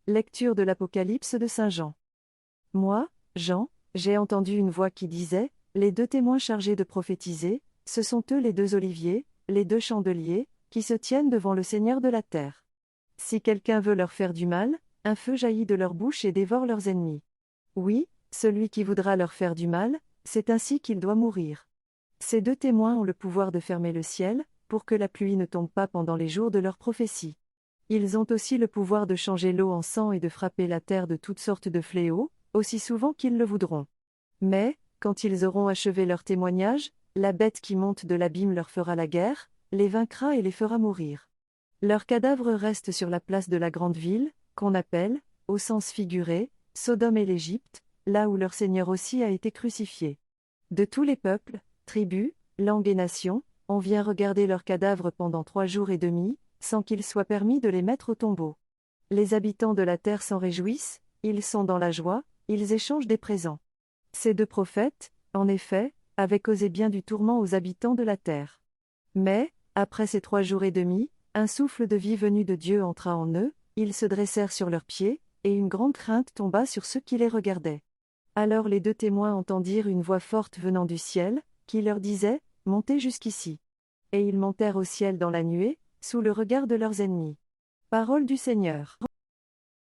Lecture de l'Apocalypse de Saint Jean. Moi, Jean, j'ai entendu une voix qui disait, les deux témoins chargés de prophétiser, ce sont eux les deux oliviers, les deux chandeliers, qui se tiennent devant le Seigneur de la terre. Si quelqu'un veut leur faire du mal, un feu jaillit de leur bouche et dévore leurs ennemis. Oui, celui qui voudra leur faire du mal, c'est ainsi qu'il doit mourir. Ces deux témoins ont le pouvoir de fermer le ciel, pour que la pluie ne tombe pas pendant les jours de leur prophétie. Ils ont aussi le pouvoir de changer l'eau en sang et de frapper la terre de toutes sortes de fléaux, aussi souvent qu'ils le voudront. Mais, quand ils auront achevé leur témoignage, la bête qui monte de l'abîme leur fera la guerre, les vaincra et les fera mourir. Leurs cadavres restent sur la place de la grande ville, qu'on appelle, au sens figuré, Sodome et l'Égypte, là où leur Seigneur aussi a été crucifié. De tous les peuples, tribus, langues et nations, on vient regarder leurs cadavres pendant 3 jours et demi, sans qu'il soit permis de les mettre au tombeau. Les habitants de la terre s'en réjouissent, ils sont dans la joie, ils échangent des présents. Ces deux prophètes, en effet, avaient causé bien du tourment aux habitants de la terre. Mais, après ces 3 jours et demi, un souffle de vie venu de Dieu entra en eux, ils se dressèrent sur leurs pieds, et une grande crainte tomba sur ceux qui les regardaient. Alors les deux témoins entendirent une voix forte venant du ciel, qui leur disait, « Montez jusqu'ici. » Et ils montèrent au ciel dans la nuée, sous le regard de leurs ennemis. Parole du Seigneur.